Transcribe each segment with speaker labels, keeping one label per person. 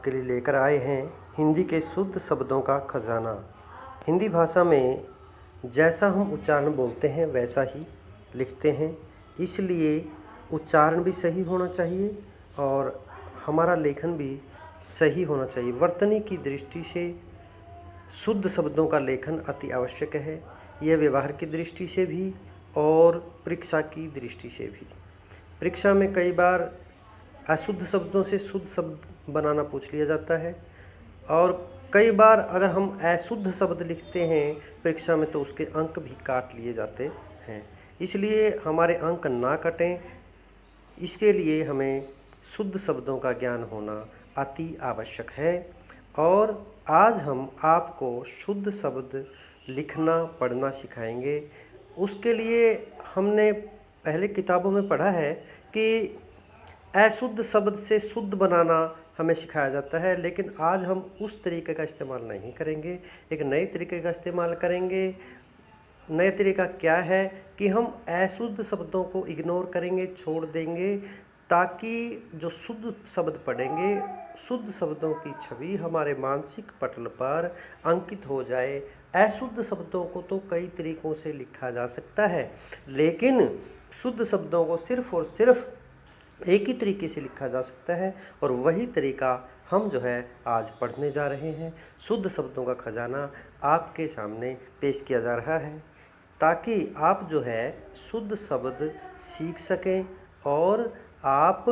Speaker 1: आपके लिए लेकर आए हैं हिंदी के शुद्ध शब्दों का खजाना। हिंदी भाषा में जैसा हम उच्चारण बोलते हैं वैसा ही लिखते हैं, इसलिए उच्चारण भी सही होना चाहिए और हमारा लेखन भी सही होना चाहिए। वर्तनी की दृष्टि से शुद्ध शब्दों का लेखन अति आवश्यक है। यह व्यवहार की दृष्टि से भी और परीक्षा की दृष्टि से भी। परीक्षा में कई बार अशुद्ध शब्दों से शुद्ध शब्द बनाना पूछ लिया जाता है और कई बार अगर हम अशुद्ध शब्द लिखते हैं परीक्षा में तो उसके अंक भी काट लिए जाते हैं। इसलिए हमारे अंक ना कटें, इसके लिए हमें शुद्ध शब्दों का ज्ञान होना अति आवश्यक है। और आज हम आपको शुद्ध शब्द लिखना पढ़ना सिखाएंगे। उसके लिए हमने पहले किताबों में पढ़ा है कि अशुद्ध शब्द से शुद्ध बनाना हमें सिखाया जाता है, लेकिन आज हम उस तरीके का इस्तेमाल नहीं करेंगे, एक नए तरीके का इस्तेमाल करेंगे। नया तरीका क्या है कि हम अशुद्ध शब्दों को इग्नोर करेंगे, छोड़ देंगे, ताकि जो शुद्ध शब्द पढ़ेंगे शुद्ध शब्दों की छवि हमारे मानसिक पटल पर अंकित हो जाए। अशुद्ध शब्दों को तो कई तरीक़ों से लिखा जा सकता है, लेकिन शुद्ध शब्दों को सिर्फ़ और सिर्फ एक ही तरीके से लिखा जा सकता है और वही तरीका हम जो है आज पढ़ने जा रहे हैं। शुद्ध शब्दों का खजाना आपके सामने पेश किया जा रहा है ताकि आप जो है शुद्ध शब्द सीख सकें और आप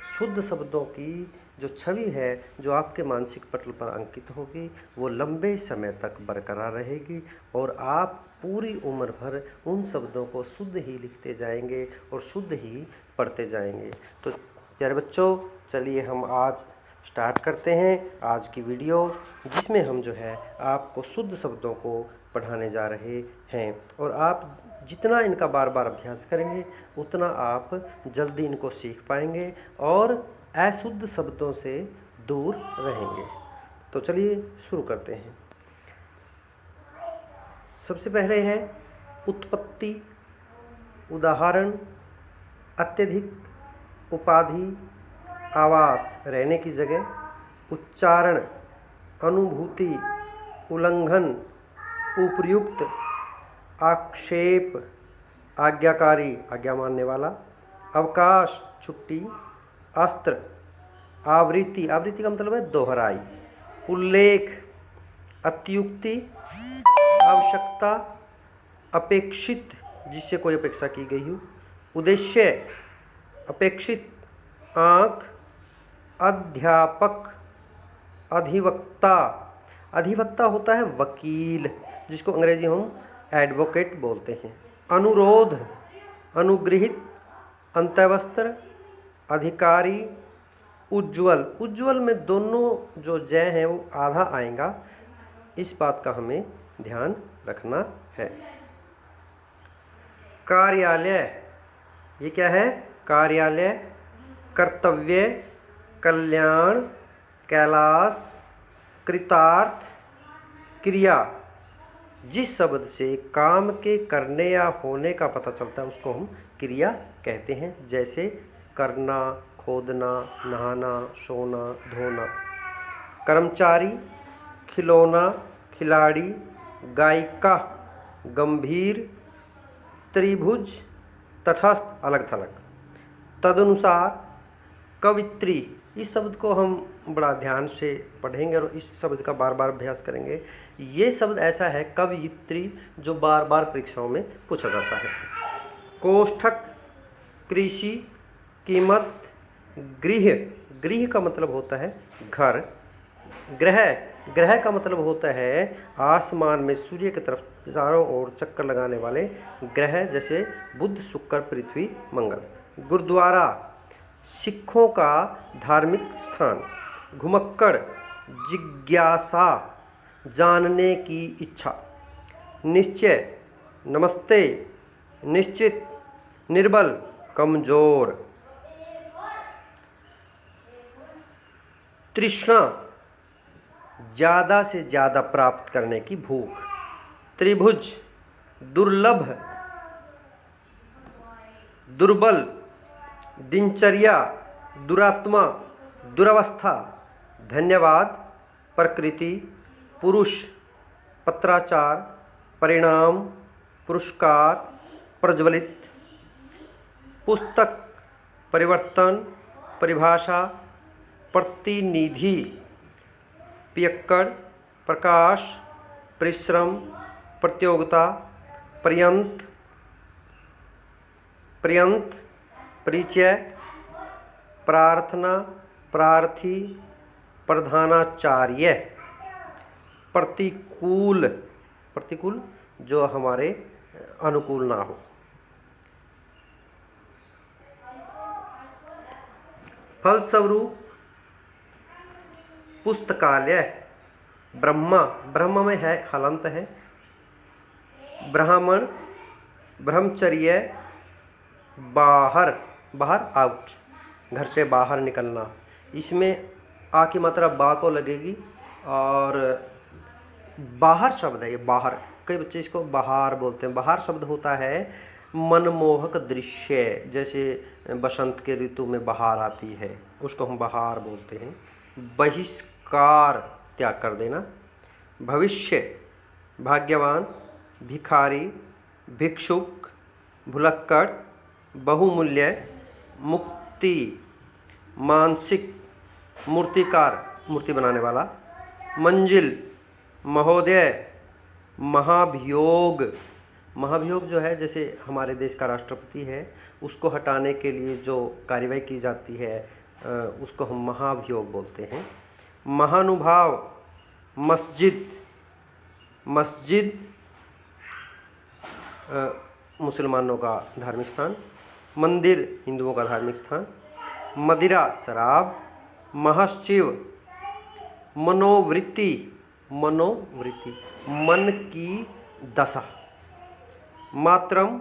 Speaker 1: शुद्ध शब्दों की जो छवि है जो आपके मानसिक पटल पर अंकित होगी वो लंबे समय तक बरकरार रहेगी और आप पूरी उम्र भर उन शब्दों को शुद्ध ही लिखते जाएंगे और शुद्ध ही पढ़ते जाएंगे। तो प्यारे बच्चों, चलिए हम आज स्टार्ट करते हैं आज की वीडियो, जिसमें हम जो है आपको शुद्ध शब्दों को पढ़ाने जा रहे हैं। और आप जितना इनका बार बार अभ्यास करेंगे उतना आप जल्दी इनको सीख पाएंगे और अशुद्ध शब्दों से दूर रहेंगे। तो चलिए शुरू करते हैं। सबसे पहले है उत्पत्ति, उदाहरण, अत्यधिक, उपाधि, आवास, रहने की जगह, उच्चारण, अनुभूति, उल्लंघन, उपयुक्त, आक्षेप, आज्ञाकारी, आज्ञा मानने वाला, अवकाश, छुट्टी, अस्त्र, आवृत्ति, आवृत्ति का मतलब है दोहराई, उल्लेख, अत्युक्ति, आवश्यकता, अपेक्षित, जिससे कोई अपेक्षा की गई हो, उद्देश्य, अपेक्षित, आँख, अध्यापक, अधिवक्ता, अधिवक्ता होता है वकील, जिसको अंग्रेजी हम एडवोकेट बोलते हैं, अनुरोध, अनुगृहित, अंतःवस्त्र, अधिकारी, उज्ज्वल, उज्ज्वल में दोनों जो जय हैं वो आधा आएगा, इस बात का हमें ध्यान रखना है। कार्यालय, ये क्या है? कार्यालय, कर्तव्य, कल्याण, कैलाश, कृतार्थ, क्रिया, जिस शब्द से काम के करने या होने का पता चलता है उसको हम क्रिया कहते हैं, जैसे करना, खोदना, नहाना, सोना, धोना। कर्मचारी, खिलौना, खिलाड़ी, गायिका, गंभीर, त्रिभुज, तटस्थ, अलग थलग। तदनुसार, कवित्री, इस शब्द को हम बड़ा ध्यान से पढ़ेंगे और इस शब्द का बार बार अभ्यास करेंगे। ये शब्द ऐसा है कवियत्री जो बार बार परीक्षाओं में पूछा जाता है। कोष्ठक, कृषि, कीमत, गृह, गृह का मतलब होता है घर, ग्रह, ग्रह का मतलब होता है आसमान में सूर्य की तरफ चारों ओर चक्कर लगाने वाले ग्रह, जैसे बुध, शुक्र, पृथ्वी, मंगल। गुरुद्वारा, सिखों का धार्मिक स्थान। घुमक्कड़, जिज्ञासा, जानने की इच्छा। निश्चय, नमस्ते, निश्चित, निर्बल, कमजोर। तृष्णा, ज़्यादा से ज़्यादा प्राप्त करने की भूख। त्रिभुज, दुर्लभ, दुर्बल, दिनचर्या, दुरात्मा, दुरवस्था, धन्यवाद, प्रकृति, पुरुष, पत्राचार, परिणाम, पुरस्कार, प्रज्वलित, पुस्तक, परिवर्तन, परिभाषा, प्रतिनिधि, पियक्कड़, प्रकाश, परिश्रम, प्रतियोगिता, पर्यंत, पर्यंत, परिचय, प्रार्थना, प्रार्थी, प्रधानाचार्य, प्रतिकूल, प्रतिकूल जो हमारे अनुकूल ना हो। फलस्वरूप पुस्तकालय, ब्रह्मा, ब्रह्म में है हलंत है, ब्राह्मण, ब्रह्मचर्य, बाहर, बाहर आउट, घर से बाहर निकलना, इसमें आ की मात्रा बा को लगेगी और बाहर शब्द है ये, बाहर, कई बच्चे इसको बाहर बोलते हैं। बाहर शब्द होता है मनमोहक दृश्य, जैसे बसंत के ऋतु में बहार आती है, उसको हम बहार बोलते हैं। बहिष्कार, त्याग कर देना। भविष्य, भाग्यवान, भिखारी, भिक्षुक, भुलक्कड़, बहुमूल्य, मुक्ति, मानसिक, मूर्तिकार, मूर्ति बनाने वाला, मंजिल, महोदय, महाभियोग, महाभियोग जो है जैसे हमारे देश का राष्ट्रपति है, उसको हटाने के लिए जो कार्रवाई की जाती है उसको हम महाभियोग बोलते हैं। महानुभाव, मस्जिद, मस्जिद मुसलमानों का धार्मिक स्थान, मंदिर हिंदुओं का धार्मिक स्थान, मदिरा, शराब, महश्चिव, मनोवृत्ति, मनोवृत्ति, मन की दशा, मात्रम,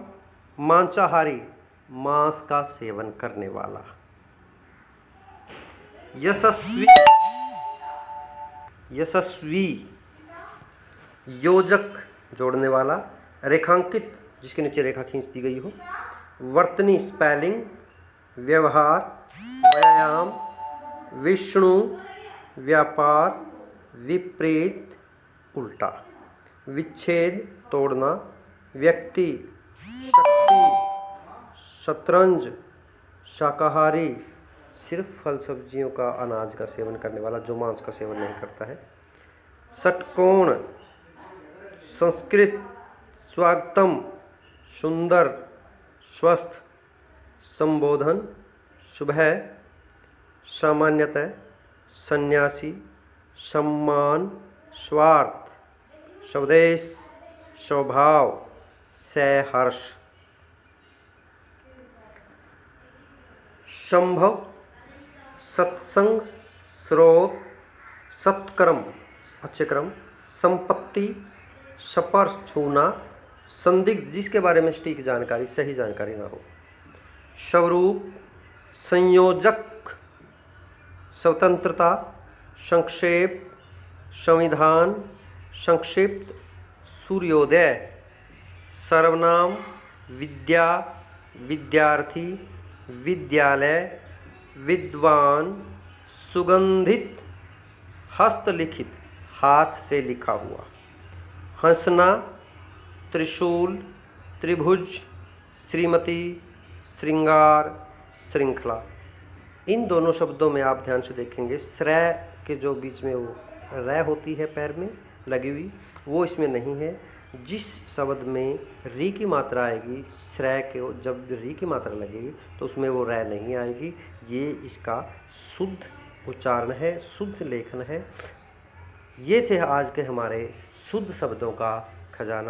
Speaker 1: मांसाहारी, मांस का सेवन करने वाला, यशस्वी, यशस्वी, योजक, जोड़ने वाला, रेखांकित, जिसके नीचे रेखा खींच दी गई हो, वर्तनी, स्पेलिंग, व्यवहार, व्यायाम, विष्णु, व्यापार, विपरीत, उल्टा, विच्छेद, तोड़ना, व्यक्ति, शक्ति, शतरंज, शाकाहारी, सिर्फ फल सब्जियों का, अनाज का सेवन करने वाला, जो मांस का सेवन नहीं करता है। षटकोण, संस्कृत, स्वागतम, सुंदर, स्वस्थ, संबोधन, सुबह, सामान्यतः, सन्यासी, सम्मान, स्वार्थ, स्वदेश, स्वभाव, सहर्ष, संभव, सत्संग, स्रोत, सत्कर्म, अच्छे कर्म, संपत्ति, स्पर्श, छूना, संदिग्ध, जिसके बारे में सटीक जानकारी, सही जानकारी ना हो, स्वरूप, संयोजक, स्वतंत्रता, संक्षेप, संविधान, संक्षिप्त, सूर्योदय, सर्वनाम, विद्या, विद्यार्थी, विद्यालय, विद्वान, सुगंधित, हस्तलिखित, हाथ से लिखा हुआ, हंसना, त्रिशूल, त्रिभुज, श्रीमती, श्रृंगार, श्रृंखला। इन दोनों शब्दों में आप ध्यान से देखेंगे, श्रय के जो बीच में वो रै होती है पैर में लगी हुई, वो इसमें नहीं है। जिस शब्द में री की मात्रा आएगी, श्रय के जब री की मात्रा लगेगी तो उसमें वो रै नहीं आएगी। ये इसका शुद्ध उच्चारण है, शुद्ध लेखन है। ये थे आज के हमारे शुद्ध शब्दों का खजाना।